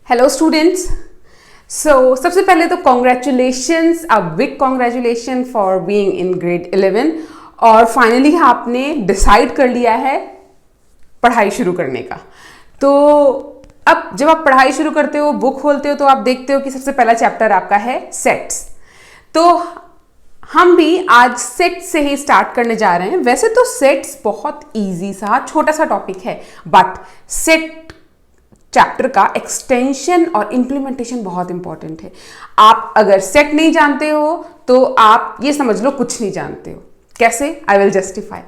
Hello students. सबसे पहले तो congratulations, a big congratulation for being in grade 11 और फाइनली आपने डिसाइड कर लिया है पढ़ाई शुरू करने का। तो अब जब आप पढ़ाई शुरू करते हो, बुक खोलते हो, तो आप देखते हो कि सबसे पहला चैप्टर आपका है सेट्स। तो हम भी आज सेट से ही स्टार्ट करने जा रहे हैं। वैसे तो सेट्स बहुत इजी सा छोटा सा टॉपिक है, बट सेट चैप्टर का एक्सटेंशन और इंप्लीमेंटेशन बहुत इंपॉर्टेंट है। आप अगर सेट नहीं जानते हो तो आप ये समझ लो कुछ नहीं जानते हो। कैसे? I will justify.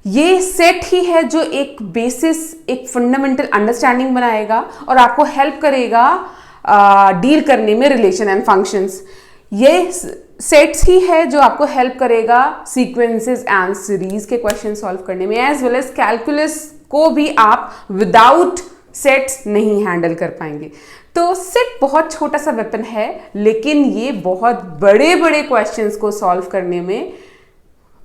ये सेट ही है जो एक बेसिस, एक फंडामेंटल अंडरस्टैंडिंग बनाएगा और आपको हेल्प करेगा डील करने में रिलेशन एंड फंक्शंस। ये सेट्स ही है जो आपको हेल्प करेगा सीक्वेंसेस एंड सीरीज के क्वेश्चन सॉल्व करने में, एज वेल एज कैलकुलस को भी आप विदाउट सेट्स नहीं हैंडल कर पाएंगे। तो सेट बहुत छोटा सा वेपन है, लेकिन ये बहुत बड़े बड़े क्वेश्चंस को सॉल्व करने में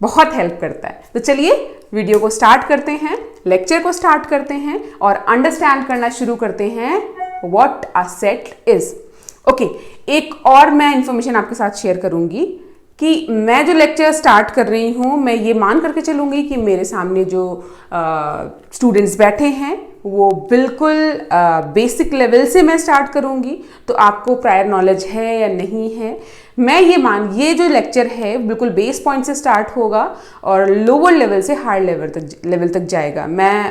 बहुत हेल्प करता है। तो चलिए वीडियो को स्टार्ट करते हैं, लेक्चर को स्टार्ट करते हैं और अंडरस्टैंड करना शुरू करते हैं what a set is. Okay, एक और मैं इंफॉर्मेशन आपके साथ शेयर करूंगी कि मैं जो लेक्चर स्टार्ट कर रही हूं, मैं ये मान करके चलूंगी कि मेरे सामने जो स्टूडेंट्स बैठे हैं वो बिल्कुल बेसिक लेवल से मैं स्टार्ट करूंगी। तो आपको प्रायर नॉलेज है या नहीं है, मैं ये जो लेक्चर है बिल्कुल बेस पॉइंट से स्टार्ट होगा और लोअर लेवल से हायर लेवल तक जाएगा। मैं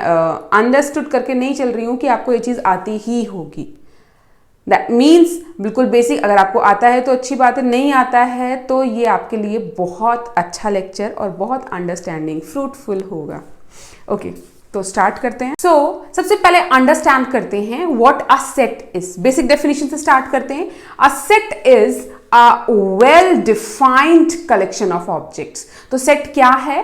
अंडरस्टूड करके नहीं चल रही हूँ कि आपको ये चीज़ आती ही होगी। दैट मीन्स बिल्कुल बेसिक अगर आपको आता है तो अच्छी बात है, नहीं आता है तो ये आपके लिए बहुत अच्छा लेक्चर और बहुत अंडरस्टैंडिंग फ्रूटफुल होगा। ओके, तो स्टार्ट करते हैं। सबसे पहले अंडरस्टैंड करते हैं what a set is. Basic definition से स्टार्ट करते हैं। A set is a well defined collection of objects. तो सेट क्या है?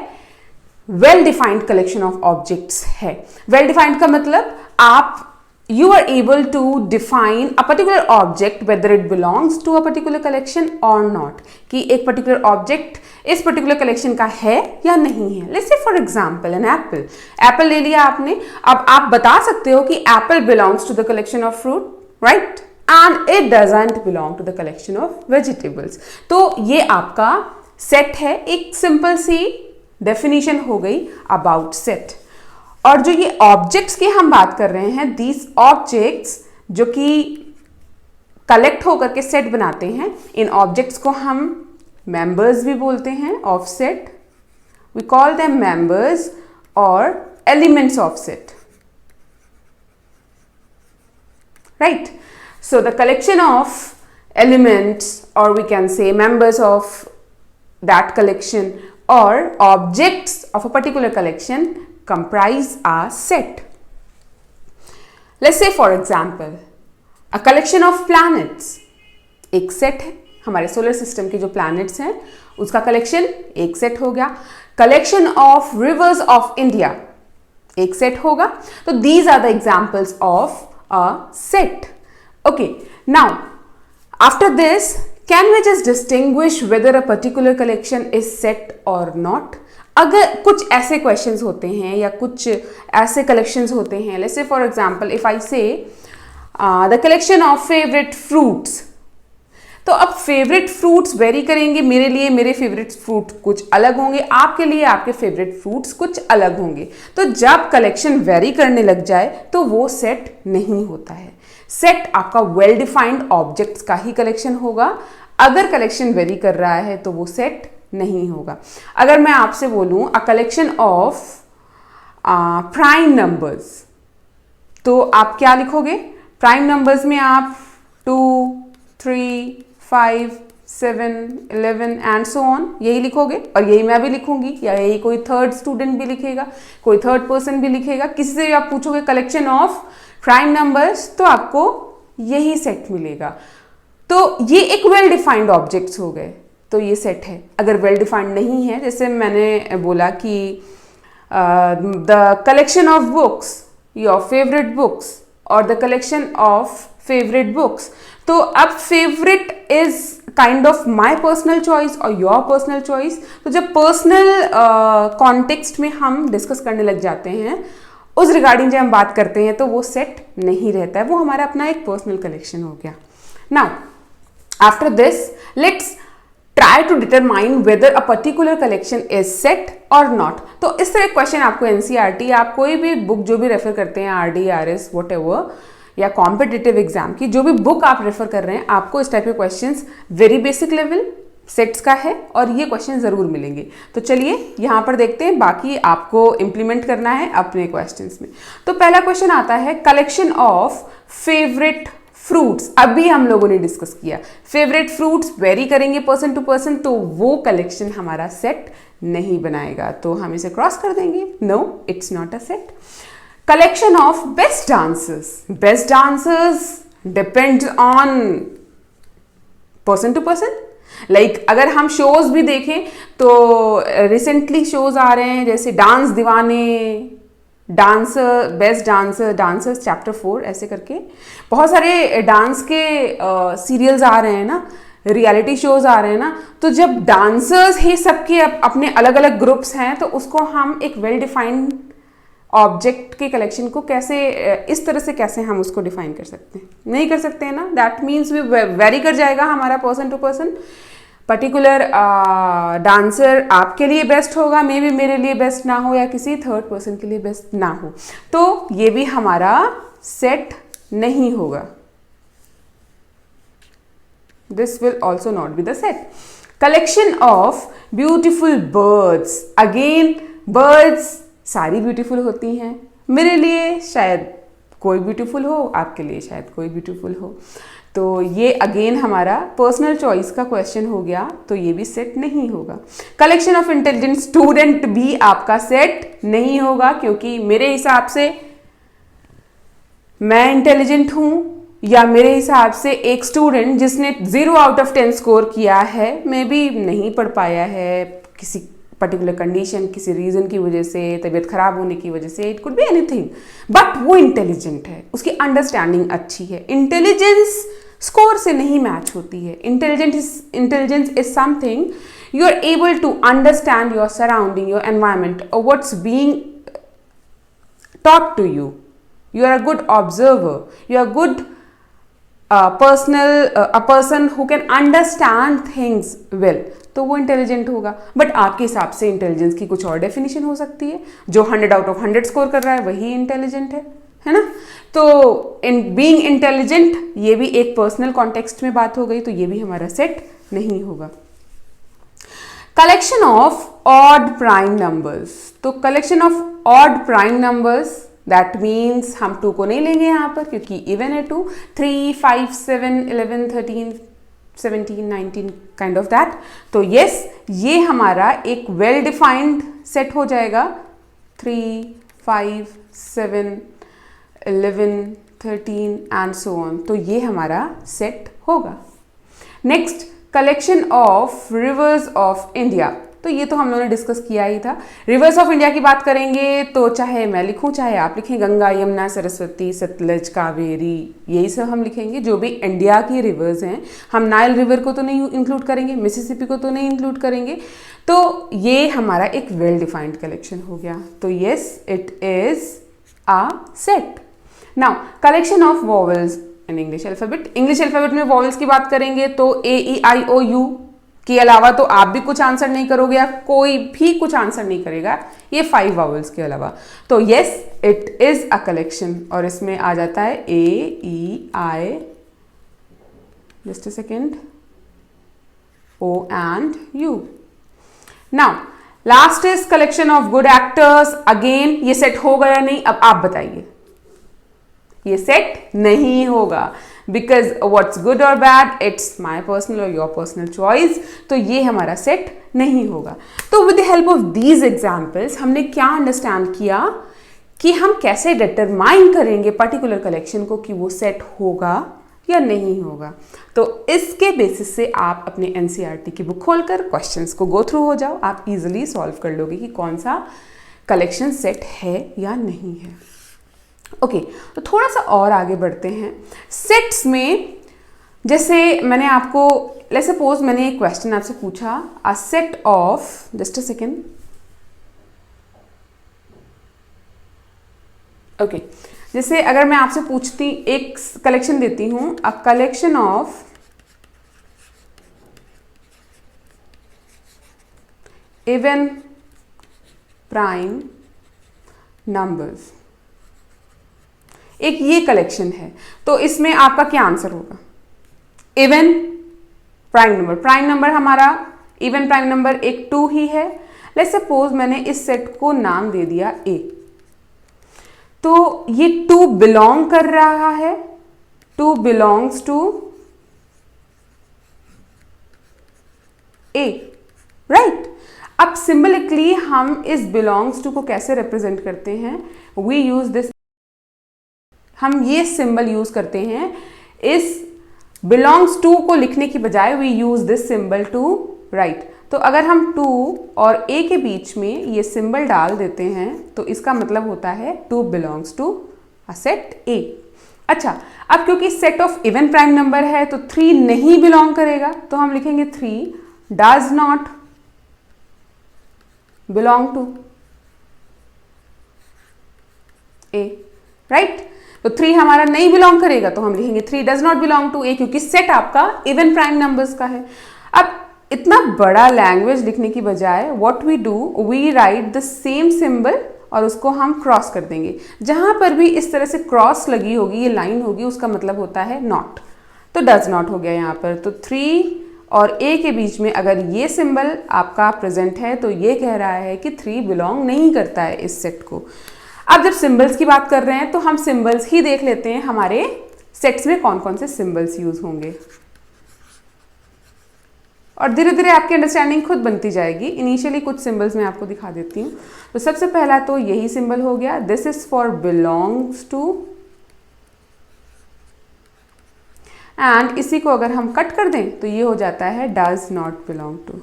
Well defined collection of objects है। वेल डिफाइंड का मतलब आप you are able to define a particular object whether it belongs to a particular collection or not, कि एक particular object इस particular collection का है या नहीं है। Let's say for example an apple. Apple ले लिया आपने, अब आप बता सकते हो कि apple belongs to the collection of fruit, right? And it doesn't belong to the collection of vegetables. तो ये आपका set है। एक simple सी definition हो गई about set। और जो ये ऑब्जेक्ट्स की हम बात कर रहे हैं, दीज ऑब्जेक्ट्स जो कि कलेक्ट होकर के सेट बनाते हैं, इन ऑब्जेक्ट्स को हम मेंबर्स भी बोलते हैं of set. We call them members और elements of set, right? So the collection of elements और we can say members of that collection और objects of a particular collection comprise a set. Let's say for example a collection of planets एक set है। हमारे solar system के जो planets हैं उसका collection एक सेट हो गया। Collection of rivers of India एक सेट होगा। तो these are the examples of a set. Okay, now after this can we just distinguish whether a particular collection is set or not? अगर कुछ ऐसे questions होते हैं या कुछ ऐसे कलेक्शंस होते हैं, let's say for example if I से the collection of favourite fruits, तो अब फेवरेट फ्रूट्स वेरी करेंगे। मेरे लिए मेरे फेवरेट फ्रूट कुछ अलग होंगे, आपके लिए आपके फेवरेट फ्रूट्स कुछ अलग होंगे। तो जब कलेक्शन वेरी करने लग जाए तो वो सेट नहीं होता है। सेट आपका वेल डिफाइंड ऑब्जेक्ट्स का ही कलेक्शन होगा। अगर कलेक्शन वेरी कर रहा है तो वो सेट नहीं होगा। अगर मैं आपसे बोलूं a collection of prime numbers, तो आप क्या लिखोगे? प्राइम नंबर्स में आप 2, 3, 5, 7, 11 एंड सो ऑन यही लिखोगे और यही मैं भी लिखूंगी या यही कोई थर्ड स्टूडेंट भी लिखेगा, कोई थर्ड पर्सन भी लिखेगा। किसी से भी आप पूछोगे कलेक्शन ऑफ प्राइम नंबर्स तो आपको यही सेट मिलेगा। तो ये एक वेल डिफाइंड ऑब्जेक्ट्स हो गए, तो ये सेट है। अगर वेल डिफाइंड नहीं है, जैसे मैंने बोला कि the collection of books, your favourite books और the collection of favourite books, तो अब favourite is kind of my personal choice और योर पर्सनल चॉइस। तो जब पर्सनल कॉन्टेक्स्ट में हम डिस्कस करने लग जाते हैं उस रिगार्डिंग जब हम बात करते हैं तो वो सेट नहीं रहता है, वो हमारा अपना एक पर्सनल कलेक्शन हो गया। Now after this let's try to determine whether a particular collection is set or not. तो इस तरह क्वेश्चन आपको एनसीईआरटी, आप कोई भी बुक जो भी रेफर करते हैं, आरडी, आरएस, व्हाटएवर, या कॉम्पिटिटिव एग्जाम की जो भी बुक आप रेफर कर रहे हैं, आपको इस टाइप के questions very basic level sets का है और ये क्वेश्चन जरूर मिलेंगे। तो चलिए यहां पर देखते हैं, बाकी आपको इंप्लीमेंट करना है अपने क्वेश्चंस में। तो पहला क्वेश्चन आता है कलेक्शन ऑफ फेवरेट फ्रूट्स। अभी हम लोगों ने डिस्कस किया फेवरेट फ्रूट्स वेरी करेंगे पर्सन टू पर्सन, तो वो कलेक्शन हमारा सेट नहीं बनाएगा, तो हम इसे क्रॉस कर देंगे, no it's not a set. Collection of best dancers, best dancers depends on person to person. Like अगर हम शोज भी देखें तो रिसेंटली शोज आ रहे हैं जैसे डांस दीवाने, dancer, best dancer, dancers chapter 4, ऐसे करके बहुत सारे डांस के सीरियल्स आ रहे हैं ना, रियलिटी शोज आ रहे हैं ना। तो जब डांसर्स ही सबके अपने अलग अलग ग्रुप्स हैं तो उसको हम एक वेल डिफाइंड ऑब्जेक्ट के कलेक्शन को कैसे, इस तरह से कैसे हम उसको डिफाइन कर सकते हैं? नहीं कर सकते हैं ना। दैट मीन्स वी वेरी कर जाएगा हमारा person to person. Particular dancer आपके लिए बेस्ट होगा, मे बी मेरे लिए बेस्ट ना हो, या किसी थर्ड पर्सन के लिए बेस्ट ना हो, तो ये भी हमारा सेट नहीं होगा। This will also not be the set. Collection of beautiful birds, again birds सारी ब्यूटीफुल होती हैं, मेरे लिए शायद कोई ब्यूटीफुल हो, आपके लिए शायद कोई ब्यूटीफुल हो, तो ये अगेन हमारा पर्सनल चॉइस का क्वेश्चन हो गया, तो ये भी सेट नहीं होगा। कलेक्शन ऑफ इंटेलिजेंट स्टूडेंट भी आपका सेट नहीं होगा, क्योंकि मेरे हिसाब से मैं इंटेलिजेंट हूं या मेरे हिसाब से एक स्टूडेंट जिसने 0 आउट ऑफ 10 स्कोर किया है, मे बी नहीं पढ़ पाया है किसी पर्टिकुलर कंडीशन, किसी रीजन की वजह से, तबीयत खराब होने की वजह से, it could be anything, but वो इंटेलिजेंट है, उसकी अंडरस्टैंडिंग अच्छी है। इंटेलिजेंस स्कोर से नहीं मैच होती है। Intelligence is something you are able to understand your surrounding, your environment, what's being taught to you. You are a good observer. You are a good a person who can understand things well. तो वो intelligent होगा। But आपके हिसाब से intelligence की कुछ और definition हो सकती है। जो 100 आउट ऑफ 100 स्कोर कर रहा है वही इंटेलिजेंट है ना। तो इन बीइंग इंटेलिजेंट ये भी एक पर्सनल कॉन्टेक्स्ट में बात हो गई, तो ये भी हमारा सेट नहीं होगा। Collection of odd prime numbers, तो collection of odd prime numbers that means हम 2 को नहीं लेंगे यहाँ पर, क्योंकि इवन है 2, 3, 5, 7, 11, 13, 17, 19 काइंड ऑफ दैट। तो यस, ये हमारा एक वेल डिफाइंड सेट हो जाएगा। 3, 5, 7, 11, 13 एंड सो ऑन, तो ये हमारा सेट होगा। Next, collection of rivers of India, तो ये तो हम लोगों ने डिस्कस किया ही था। रिवर्स ऑफ इंडिया की बात करेंगे तो चाहे मैं लिखूं चाहे आप लिखें, गंगा, यमुना, सरस्वती, सतलज, कावेरी, यही सब हम लिखेंगे जो भी इंडिया की रिवर्स हैं। हम नाइल रिवर को तो नहीं इंक्लूड करेंगे, मिसिसिपी को तो नहीं इंक्लूड करेंगे। तो ये हमारा एक वेल डिफाइंड कलेक्शन हो गया। तो yes, it is a set. Now collection of vowels in English alphabet. English alphabet में वॉवल्स की बात करेंगे तो AEIOU के अलावा तो आप भी कुछ आंसर नहीं करोगे या कोई भी कुछ आंसर नहीं करेगा ये 5 वॉवल्स के अलावा। तो yes, it is a collection, और इसमें आ जाता है AEI, just a second, O and U। Now last is collection of good actors. Again ये सेट होगा या नहीं, अब आप बताइए। ये सेट नहीं होगा, बिकॉज व्हाट्स गुड और बैड इट्स माई पर्सनल और योर पर्सनल चॉइस, तो ये हमारा सेट नहीं होगा। तो with the help of these examples हमने क्या अंडरस्टैंड किया कि हम कैसे डिटरमाइन करेंगे पर्टिकुलर कलेक्शन को कि वो सेट होगा या नहीं होगा। तो इसके बेसिस से आप अपने एनसीईआरटी की बुक खोलकर क्वेश्चंस को गो थ्रू हो जाओ, आप इजीली सॉल्व कर लोगे कि कौन सा कलेक्शन सेट है या नहीं है। ओके, तो थोड़ा सा और आगे बढ़ते हैं। सेट्स में जैसे मैंने आपको, लेट्स सपोज मैंने एक क्वेश्चन आपसे पूछा, अ set of, just a second, okay जैसे अगर मैं आपसे पूछती एक कलेक्शन देती हूं, a collection of even prime numbers, एक ये कलेक्शन है, तो इसमें आपका क्या आंसर होगा? इवन प्राइम नंबर हमारा इवन प्राइम नंबर एक 2 ही है। लेट्स सपोज मैंने इस सेट को नाम दे दिया ए, तो ये 2 बिलोंग कर रहा है, 2 बिलोंग्स टू ए, राइट। अब सिंबलिकली हम इस बिलोंग्स टू को कैसे रिप्रेजेंट करते हैं? वी यूज दिस, हम ये सिंबल यूज करते हैं, इस बिलोंग्स टू को लिखने की बजाय we use this symbol to write. तो अगर हम 2 और ए के बीच में ये सिंबल डाल देते हैं तो इसका मतलब होता है 2 belongs to a set A. अच्छा, अब क्योंकि set of even prime number है तो 3 नहीं बिलोंग करेगा, तो हम लिखेंगे 3 does not belong to A, right. तो 3 हमारा नहीं बिलोंग करेगा, तो हम लिखेंगे 3 डज नॉट बिलोंग टू ए, क्योंकि सेट आपका इवन प्राइम नंबर्स का है। अब इतना बड़ा लैंग्वेज लिखने की बजाय what we do, we write the same symbol और उसको हम क्रॉस कर देंगे। जहां पर भी इस तरह से क्रॉस लगी होगी, ये लाइन होगी, उसका मतलब होता है नॉट, तो डज नॉट हो गया यहाँ पर। तो 3 और ए के बीच में अगर ये सिंबल आपका प्रेजेंट है तो ये कह रहा है कि 3 बिलोंग नहीं करता है इस सेट को। अब जब सिंबल्स की बात कर रहे हैं तो हम सिंबल्स ही देख लेते हैं, हमारे सेट्स में कौन कौन से सिंबल्स यूज होंगे, और धीरे धीरे आपकी अंडरस्टैंडिंग खुद बनती जाएगी। इनिशियली कुछ सिंबल्स मैं आपको दिखा देती हूँ। तो सबसे पहला तो यही सिंबल हो गया, this is for belongs to, and इसी को अगर हम कट कर दें तो ये हो जाता है does not belong to,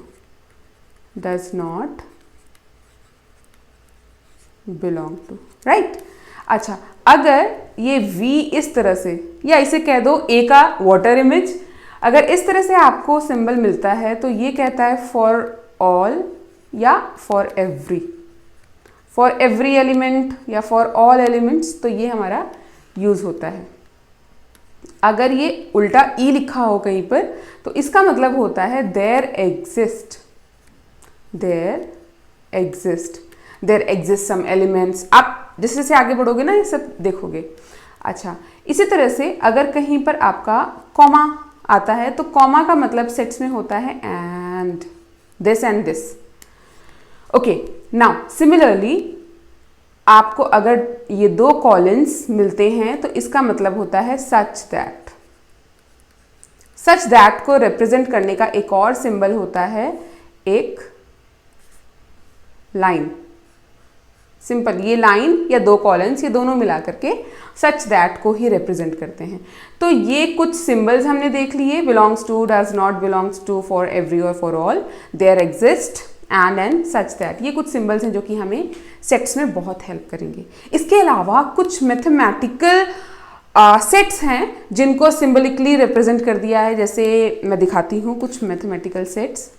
does not belong to, right. अच्छा, अगर ये V इस तरह से, या इसे कह दो A का वाटर इमेज, अगर इस तरह से आपको सिंबल मिलता है तो ये कहता है फॉर ऑल या फॉर एवरी एलिमेंट या फॉर ऑल एलिमेंट्स, तो ये हमारा यूज होता है। अगर ये उल्टा ई लिखा हो कहीं पर तो इसका मतलब होता है देयर एग्जिस्ट सम एलिमेंट्स। आप जैसे जैसे आगे बढ़ोगे ना ये सब देखोगे। अच्छा, इसी तरह से अगर कहीं पर आपका कॉमा आता है तो कॉमा का मतलब सेट्स में होता है and this. Okay, now similarly आपको अगर ये 2 कॉलन्स मिलते हैं तो इसका मतलब होता है सच दैट को रिप्रेजेंट करने का एक और सिंबल होता है एक लाइन। सिंपल, ये लाइन या 2 कॉलन्स, ये दोनों मिला करके सच दैट को ही रिप्रेजेंट करते हैं। तो ये कुछ सिंबल्स हमने देख लिए, belongs to, does not belongs to, for every और for all, there exist, and such that. ये कुछ सिंबल्स हैं जो कि हमें सेट्स में बहुत हेल्प करेंगे। इसके अलावा कुछ मैथमेटिकल सेट्स हैं जिनको सिंबलिकली रिप्रेजेंट कर दिया है। जैसे मैं दिखाती हूँ कुछ मैथमेटिकल सेट्स।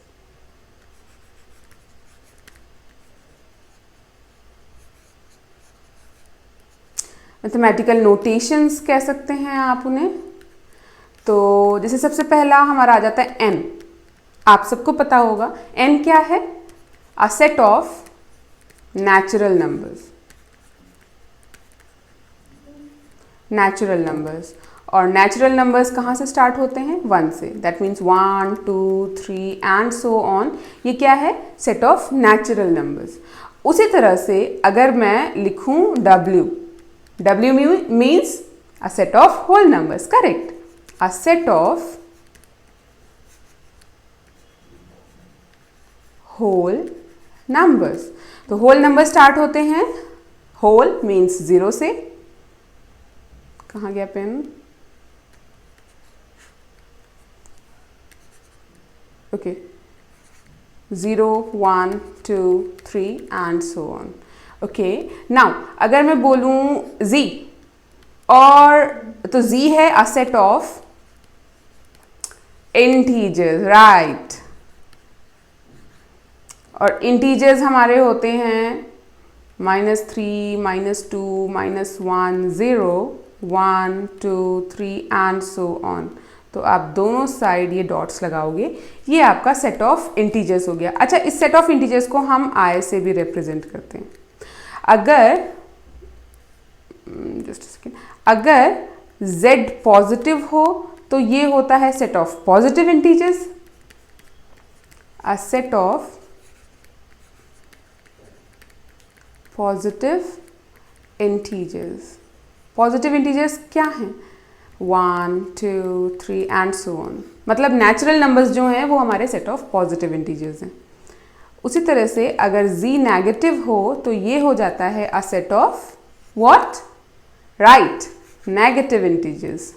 मैथमेटिकल नोटेशंस कह सकते हैं आप उन्हें। तो जैसे सबसे पहला हमारा आ जाता है n। आप सबको पता होगा n क्या है? A set of natural numbers. और नेचुरल नंबर्स कहाँ से स्टार्ट होते हैं? 1 से। That means 1 2 3 and so on. ये क्या है? Set of natural numbers. उसी तरह से अगर मैं लिखूं W means a set of whole numbers, correct? A set of whole numbers. तो whole numbers start होते हैं, whole means 0 से। कहाँ गया pen? Okay, 0 1 2 3 and so on. Okay, now अगर मैं बोलूं Z, और तो Z है a set of integers, right. और इंटीजर्स हमारे होते हैं -3, -2, -1, 0, 1, 2, 3 एंड सो ऑन। तो आप दोनों साइड ये डॉट्स लगाओगे, ये आपका सेट ऑफ इंटीजर्स हो गया। अच्छा, इस सेट ऑफ इंटीजर्स को हम आई से भी रिप्रेजेंट करते हैं। अगर जस्ट सेकेंड, अगर z पॉजिटिव हो तो ये होता है set of positive integers. A set of positive integers. Positive integers क्या हैं? 1, 2, 3 एंड सो ऑन। मतलब नेचुरल नंबर्स जो हैं वो हमारे सेट ऑफ पॉजिटिव इंटीजर्स हैं। उसी तरह से अगर z नेगेटिव हो तो ये हो जाता है a set of what? Right, negative integers.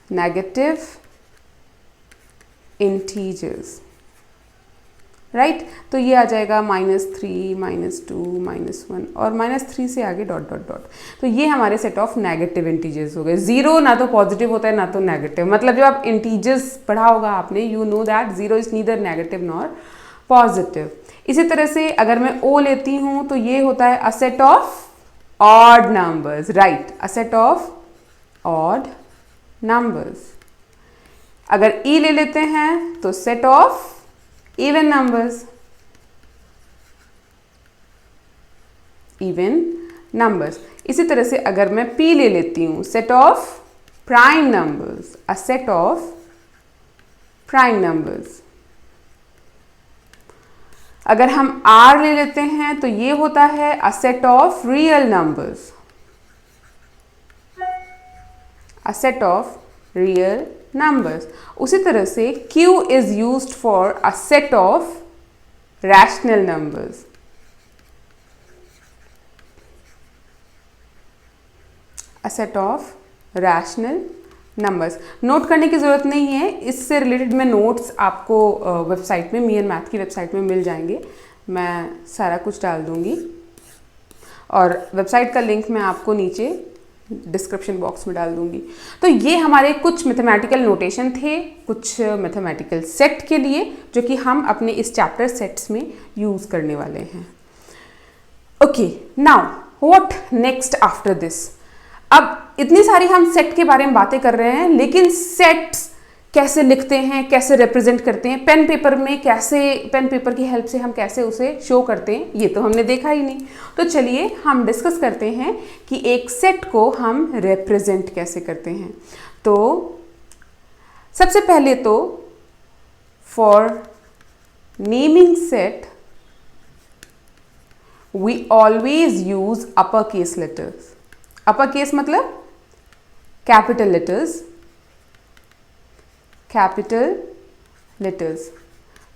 Negative integers, right. तो ये आ जाएगा -3, -2, -1 और -3 से आगे डॉट डॉट डॉट। तो ये हमारे सेट ऑफ नेगेटिव इंटीजर्स हो गए। 0 ना तो पॉजिटिव होता है ना तो नेगेटिव। मतलब जब आप इंटीजर्स पढ़ा होगा आपने, you know that 0 is neither negative nor positive. इसी तरह से अगर मैं O लेती हूँ तो ये होता है a set of odd numbers, right, a set of odd numbers. अगर E ले लेते हैं तो set of even numbers, even numbers. इसी तरह से अगर मैं P ले लेती हूं, set of prime numbers, a set of prime numbers. अगर हम R ले लेते हैं तो ये होता है a set of real numbers, a set of real numbers। उसी तरह से Q is used for a set of rational numbers, a set of rational numbers। Note करने की ज़रूरत नहीं है, इससे रिलेटेड मैं नोट्स आपको वेबसाइट में, मियन मैथ की वेबसाइट में मिल जाएंगे। मैं सारा कुछ डाल दूंगी और वेबसाइट का लिंक मैं आपको नीचे डिस्क्रिप्शन बॉक्स में डाल दूंगी। तो ये हमारे कुछ मैथमेटिकल नोटेशन थे, कुछ मैथमेटिकल सेट के लिए, जो कि हम अपने इस चैप्टर सेट्स में यूज करने वाले हैं। Okay, now what next after this. अब इतनी सारी हम सेट के बारे में बातें कर रहे हैं, लेकिन सेट्स कैसे लिखते हैं, कैसे रिप्रेजेंट करते हैं, पेन पेपर में कैसे, पेन पेपर की हेल्प से हम कैसे उसे शो करते हैं, ये तो हमने देखा ही नहीं। तो चलिए हम डिस्कस करते हैं कि एक सेट को हम रिप्रेजेंट कैसे करते हैं। तो सबसे पहले तो for naming set we always use upper case letters. Upper case मतलब कैपिटल लेटर्स, कैपिटल लेटर्स।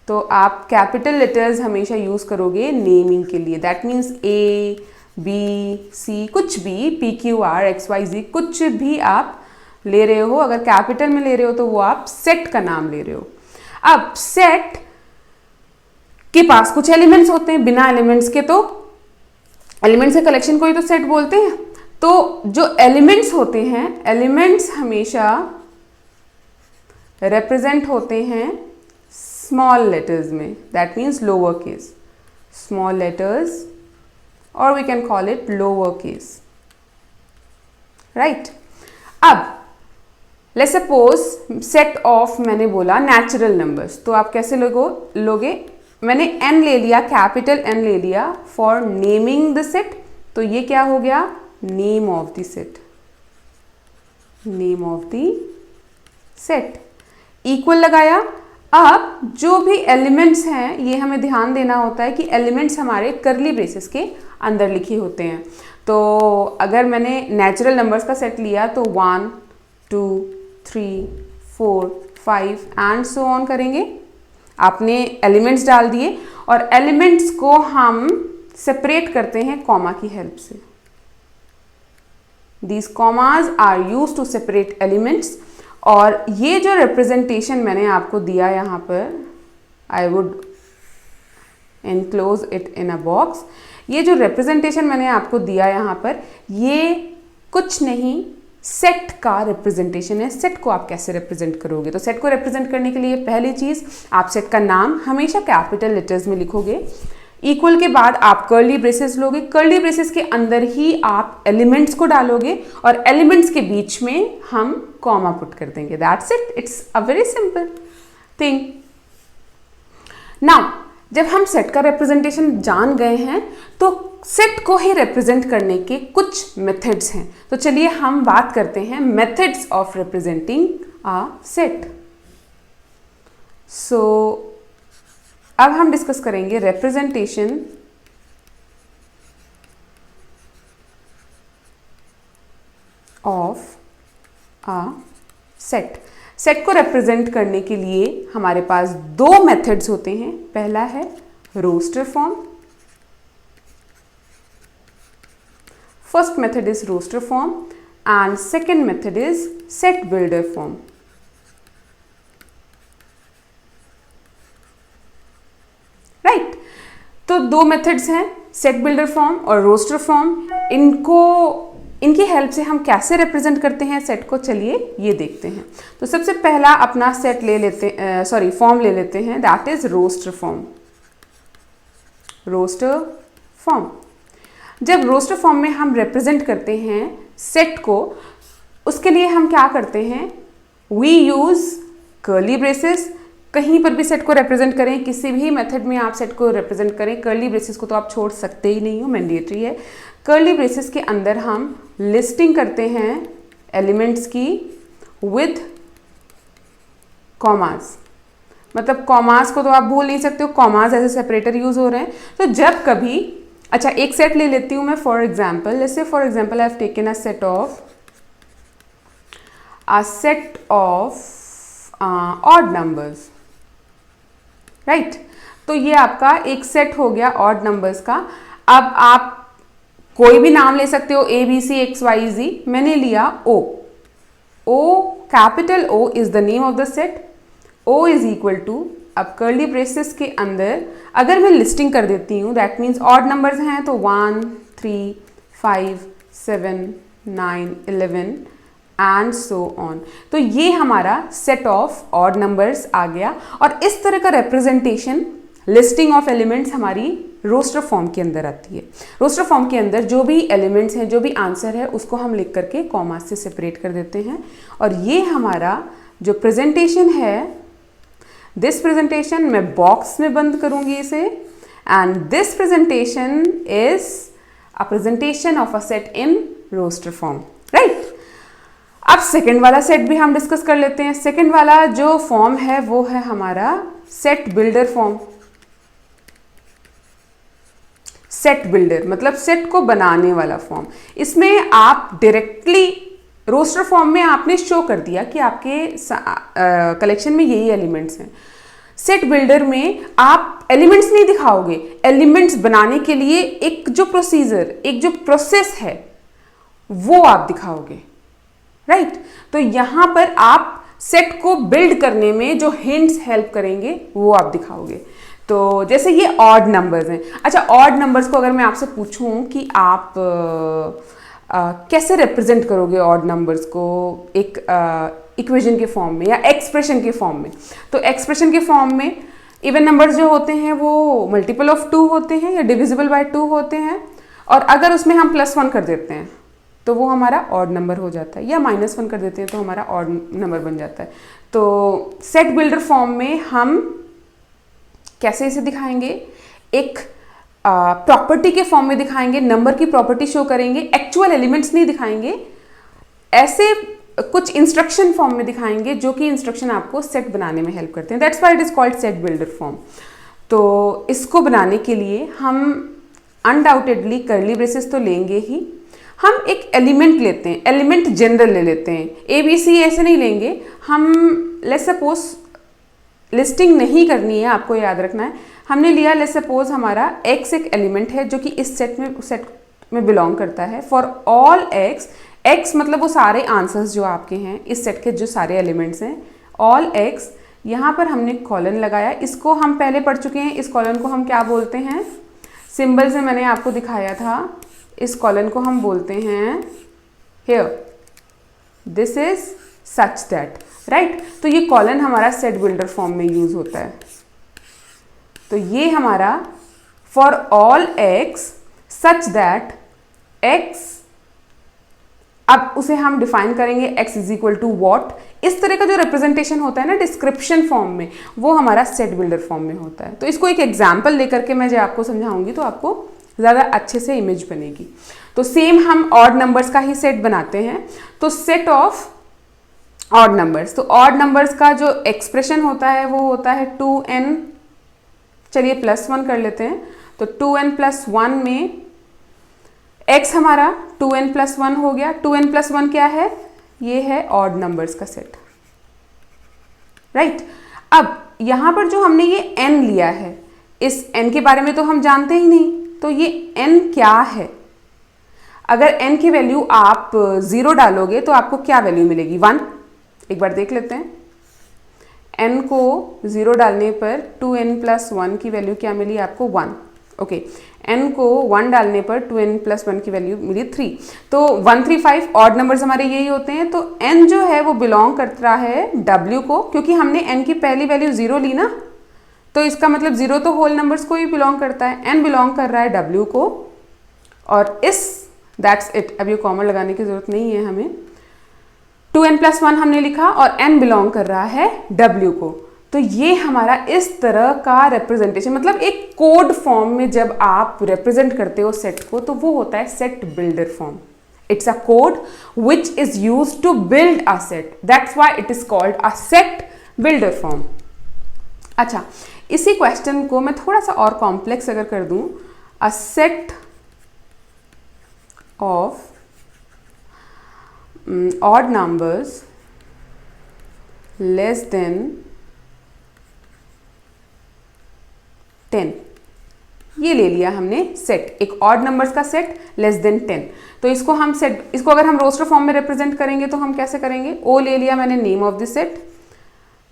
तो आप कैपिटल लेटर्स हमेशा यूज करोगे नेमिंग के लिए। That means A, B, C, कुछ भी, P, Q, R, X, Y, Z, कुछ भी आप ले रहे हो, अगर कैपिटल में ले रहे हो तो वो आप सेट का नाम ले रहे हो। अब सेट के पास कुछ एलिमेंट्स होते हैं, बिना एलिमेंट्स के तो एलिमेंट्स के कलेक्शन को ही तो सेट बोलते हैं। तो जो एलिमेंट्स होते हैं, एलिमेंट्स हमेशा रिप्रेजेंट होते हैं स्मॉल लेटर्स में, that means lower case, small letters, और we can call it lower case, right. अब लेट्स सपोज सेट ऑफ, मैंने बोला नेचुरल नंबर्स, तो आप कैसे लोगे? मैंने n ले लिया, कैपिटल N ले लिया फॉर नेमिंग द सेट, तो ये क्या हो गया? Name of the set, name of the set. Equal लगाया। अब जो भी एलिमेंट्स हैं, ये हमें ध्यान देना होता है कि एलिमेंट्स हमारे करली ब्रेसेस के अंदर लिखे होते हैं। तो अगर मैंने नेचुरल नंबर्स का सेट लिया तो 1, 2, 3, 4, 5 एंड सो ऑन करेंगे। आपने एलिमेंट्स डाल दिए और एलिमेंट्स को हम सेपरेट करते हैं कॉमा की हेल्प से। These commas are used to separate elements। और ये जो रिप्रेजेंटेशन मैंने आपको दिया यहाँ पर, I would enclose it in a box. ये जो रिप्रेजेंटेशन मैंने आपको दिया यहाँ पर, ये कुछ नहीं, सेट का रिप्रेजेंटेशन है। सेट को आप कैसे रिप्रेजेंट करोगे? तो सेट को रिप्रेजेंट करने के लिए पहली चीज़, आप सेट का नाम हमेशा कैपिटल लेटर्स में लिखोगे। इक्वल के बाद आप कर्ली ब्रेसेस लोगे, कर्ली ब्रेसेस के अंदर ही आप एलिमेंट्स को डालोगे और एलिमेंट्स के बीच में हम कॉमा पुट कर देंगे। That's it, it's a very simple thing. Now जब हम सेट का रिप्रेजेंटेशन जान गए हैं तो सेट को ही रिप्रेजेंट करने के कुछ मेथड्स हैं। तो चलिए हम बात करते हैं methods of representing a set. So अब हम डिस्कस करेंगे representation of a set. Set को रिप्रेजेंट करने के लिए हमारे पास दो मेथड्स होते हैं। पहला है roster form. First method is roster form and second method is set builder form. Right, तो दो मेथड्स हैं, सेट बिल्डर फॉर्म और रोस्टर फॉर्म। इनकी हेल्प से हम कैसे रिप्रेजेंट करते हैं सेट को, चलिए ये देखते हैं। तो सबसे पहला अपना सेट ले लेते फॉर्म ले लेते हैं, दैट इज रोस्टर फॉर्म। रोस्टर फॉर्म, जब रोस्टर फॉर्म में हम रिप्रेजेंट करते हैं सेट को, उसके लिए हम क्या करते हैं, वी यूज कर्ली ब्रेसेस। कहीं पर भी सेट को रिप्रेजेंट करें, किसी भी मेथड में आप सेट को रिप्रेजेंट करें, कर्ली ब्रेसेस को तो आप छोड़ सकते ही नहीं हो, मैंडेटरी है। कर्ली ब्रेसेस के अंदर हम लिस्टिंग करते हैं एलिमेंट्स की विद कॉमास। मतलब कॉमास को तो आप भूल नहीं सकते हो, commas as a separator use हो रहे हैं। तो जब कभी, अच्छा एक सेट ले लेती हूँ मैं फॉर एग्जाम्पल, जैसे for example I have taken a set of odd numbers, right. तो ये आपका एक सेट हो गया ऑड नंबर्स का। अब आप कोई भी नाम ले सकते हो, A B C X Y Z. मैंने लिया O, capital O is the name of the set. O is equal to, अब कर्ली ब्रेसेस के अंदर अगर मैं लिस्टिंग कर देती हूँ, दैट मीन्स ऑड नंबर्स हैं तो 1 3 5 7 9 11 एंड सो ऑन। तो ये हमारा सेट ऑफ ऑड नंबर्स आ गया। और इस तरह का रिप्रेजेंटेशन, लिस्टिंग ऑफ एलिमेंट्स हमारी रोस्टर फॉर्म के अंदर आती है। रोस्टर फॉर्म के अंदर जो भी एलिमेंट्स हैं, जो भी आंसर है, उसको हम लिख करके कॉमा से सेपरेट कर देते हैं। और ये हमारा जो प्रेजेंटेशन है, दिस प्रेजेंटेशन मैं बॉक्स में बंद करूंगी इसे, and this presentation is a presentation of a set in roster form, right. अब सेकंड वाला सेट भी हम डिस्कस कर लेते हैं। सेकंड वाला जो फॉर्म है वो है हमारा set builder form. Set builder मतलब सेट को बनाने वाला फॉर्म। इसमें आप डायरेक्टली रोस्टर फॉर्म में आपने शो कर दिया कि आपके कलेक्शन में यही एलिमेंट्स हैं। सेट बिल्डर में आप एलिमेंट्स नहीं दिखाओगे, एलिमेंट्स बनाने के लिए एक जो प्रोसीजर, एक जो प्रोसेस है वो आप दिखाओगे, राइट। तो यहां पर आप सेट को बिल्ड करने में जो हिंट्स हेल्प करेंगे वो आप दिखाओगे। तो जैसे ये ऑड नंबर्स हैं। अच्छा, ऑड नंबर्स को अगर मैं आपसे पूछूं कि आप कैसे रिप्रेजेंट करोगे ऑड नंबर्स को एक इक्वेशन के फॉर्म में या एक्सप्रेशन के फॉर्म में, तो एक्सप्रेशन के फॉर्म में इवन नंबर्स जो होते हैं वो मल्टीपल ऑफ 2 होते हैं या डिविजिबल बाय 2 होते हैं। और अगर उसमें हम +1 कर देते हैं तो वो हमारा ऑड नंबर हो जाता है, या -1 कर देते हैं तो हमारा ऑड नंबर बन जाता है। तो सेट बिल्डर फॉर्म में हम कैसे इसे दिखाएंगे, एक प्रॉपर्टी के फॉर्म में दिखाएंगे, नंबर की प्रॉपर्टी शो करेंगे, एक्चुअल एलिमेंट्स नहीं दिखाएंगे, ऐसे कुछ इंस्ट्रक्शन फॉर्म में दिखाएंगे जो कि इंस्ट्रक्शन आपको सेट बनाने में हेल्प करते हैं। That's why it is called set builder form. तो इसको बनाने के लिए हम अनडाउटेडली कर्ली ब्रेसेस तो लेंगे ही, हम एक एलिमेंट लेते हैं, एलिमेंट जनरल ले लेते हैं, ABC ऐसे नहीं लेंगे हम। लेट्स सपोज लिस्टिंग नहीं करनी है, आपको याद रखना है। हमने लिया लेट्स सपोज हमारा X एक एलिमेंट है जो कि इस सेट में बिलोंग करता है। फॉर ऑल X मतलब वो सारे आंसर्स जो आपके हैं इस सेट के, जो सारे एलिमेंट्स हैं, ऑल X। यहाँ पर हमने कॉलन लगाया, इसको हम पहले पढ़ चुके हैं। इस कॉलन को हम क्या बोलते हैं, सिंबल से मैंने आपको दिखाया था। इस कॉलन को हम बोलते हैं here, this is such that, right. तो ये कॉलन हमारा सेट बिल्डर फॉर्म में यूज होता है। तो ये हमारा for all x such that x, अब उसे हम डिफाइन करेंगे x is equal to what. इस तरह का जो रिप्रेजेंटेशन होता है ना डिस्क्रिप्शन फॉर्म में, वो हमारा सेट बिल्डर फॉर्म में होता है। तो इसको एक एग्जाम्पल लेकर के मैं जब आपको समझाऊंगी तो आपको ज़्यादा अच्छे से इमेज बनेगी। तो सेम हम ऑड नंबर्स का ही सेट बनाते हैं। तो सेट ऑफ ऑड नंबर्स, तो ऑड नंबर्स का जो एक्सप्रेशन होता है वो होता है 2n, चलिए +1 कर लेते हैं। तो 2n + 1 में x हमारा 2n + 1 हो गया। 2n + 1 क्या है? ये है ऑड नंबर्स का सेट, राइट। अब यहां पर जो हमने ये n लिया है, इस n के बारे में तो हम जानते ही नहीं, तो ये n क्या है? अगर n की वैल्यू आप 0 डालोगे तो आपको क्या वैल्यू मिलेगी? 1। एक बार देख लेते हैं। n को 0 डालने पर 2n + 1 की वैल्यू क्या मिली आपको? 1। ओके, n को 1 डालने पर 2n + 1 की वैल्यू मिली 3। तो 1 3 5 ऑड नंबर्स हमारे यही होते हैं। तो n जो है वो बिलोंग करता है w को, क्योंकि हमने n की पहली वैल्यू 0 ली ना, तो इसका मतलब 0 तो होल नंबर्स को ही बिलोंग करता है। n बिलोंग कर रहा है w को, और इस दैट्स इट। अब ये कॉमन लगाने की जरूरत नहीं है हमें। 2n + 1 हमने लिखा और n बिलोंग कर रहा है w को। तो ये हमारा इस तरह का रिप्रेजेंटेशन, मतलब एक कोड फॉर्म में जब आप रिप्रेजेंट करते हो सेट को, तो वो होता है set builder form. It's a code which is used to build a set, that's why it is called a set builder form. अच्छा, इसी क्वेश्चन को मैं थोड़ा सा और कॉम्प्लेक्स अगर कर दूं, अ set of odd numbers less than 10, ये ले लिया हमने सेट, एक ऑड नंबर्स का सेट लेस देन 10। तो इसको हम सेट, इसको अगर हम रोस्टर फॉर्म में रिप्रेजेंट करेंगे तो हम कैसे करेंगे? ओ ले लिया मैंने नेम ऑफ द सेट,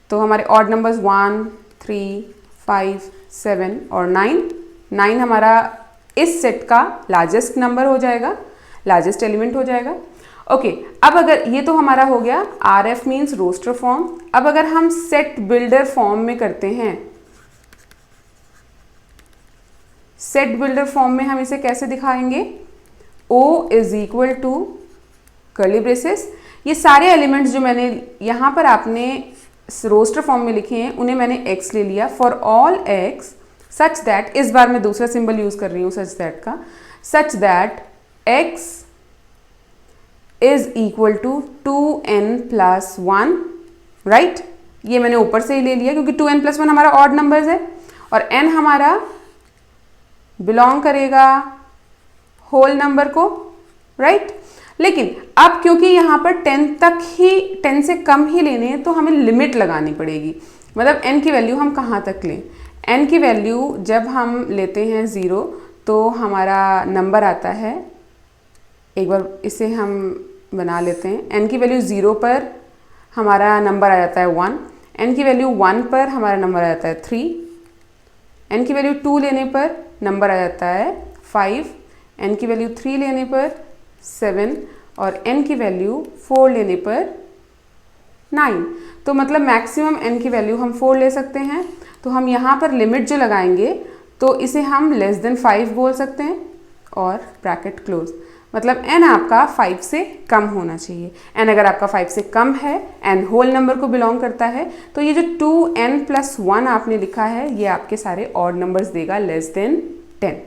तो हमारे ऑड नंबर्स 1 3 5 7 और 9 हमारा इस सेट का लार्जेस्ट नंबर हो जाएगा, लार्जेस्ट एलिमेंट हो जाएगा। ओके, अब अगर ये तो हमारा हो गया RF मीन्स रोस्टर फॉर्म। अब अगर हम सेट बिल्डर फॉर्म में करते हैं, सेट बिल्डर फॉर्म में हम इसे कैसे दिखाएंगे? O is equal to curly braces, ये सारे एलिमेंट्स जो मैंने यहां पर आपने रोस्टर फॉर्म में लिखे हैं उन्हें मैंने x ले लिया। For all x such that, इस बार मैं दूसरा सिंबल यूज कर रही हूं सच दैट का, such that x is equal to 2n + 1, right. ये मैंने ऊपर से ही ले लिया क्योंकि 2n + 1 हमारा ऑड नंबर्स है और n हमारा बिलोंग करेगा होल नंबर को, राइट। लेकिन अब क्योंकि यहाँ पर 10 तक ही, 10 से कम ही लेने हैं, तो हमें लिमिट लगानी पड़ेगी। मतलब n की वैल्यू हम कहाँ तक लें? n की वैल्यू जब हम लेते हैं 0 तो हमारा नंबर आता है, एक बार इसे हम बना लेते हैं। n की वैल्यू 0 पर हमारा नंबर आ जाता है 1, n की वैल्यू 1 पर हमारा नंबर आ जाता है 3, n की वैल्यू 2 लेने पर नंबर आ जाता है 5, n की वैल्यू 3 लेने पर 7 और n की वैल्यू 4 लेने पर 9। तो मतलब मैक्सिमम n की वैल्यू हम 4 ले सकते हैं। तो हम यहाँ पर लिमिट जो लगाएंगे तो इसे हम लेस देन 5 बोल सकते हैं और ब्रैकेट क्लोज। मतलब n आपका 5 से कम होना चाहिए। n अगर आपका 5 से कम है, n होल नंबर को बिलोंग करता है, तो ये जो 2n + 1 आपने लिखा है ये आपके सारे ऑड नंबर्स देगा लेस देन 10।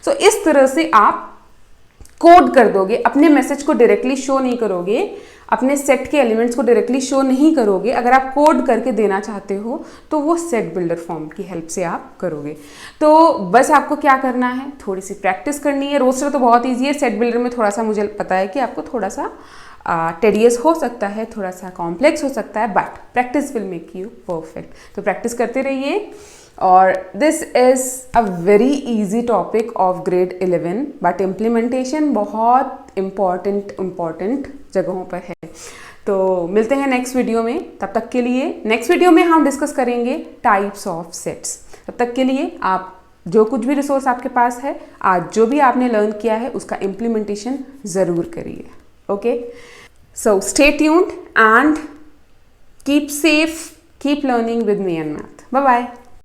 सो इस तरह से आप कोड कर दोगे, अपने मैसेज को डायरेक्टली शो नहीं करोगे, अपने सेट के एलिमेंट्स को डायरेक्टली शो नहीं करोगे। अगर आप कोड करके देना चाहते हो तो वो सेट बिल्डर फॉर्म की हेल्प से आप करोगे। तो बस आपको क्या करना है, थोड़ी सी प्रैक्टिस करनी है। रोस्टर तो बहुत ईजी है, सेट बिल्डर में थोड़ा सा मुझे पता है कि आपको थोड़ा सा टेडियस हो सकता है, थोड़ा सा कॉम्प्लेक्स हो सकता है, but practice will make you perfect. तो प्रैक्टिस करते रहिए। और this is a very easy topic of grade 11, but implementation बहुत इम्पॉर्टेंट जगहों पर है। तो मिलते हैं नेक्स्ट वीडियो में, तब तक के लिए नेक्स्ट वीडियो में हम डिस्कस करेंगे टाइप्स ऑफ सेट्स। तब तक के लिए आप जो कुछ भी रिसोर्स आपके पास है, आज जो भी आपने लर्न किया है उसका इम्प्लीमेंटेशन ज़रूर करिए। Okay, so stay tuned and keep safe, keep learning with me and math. Bye bye.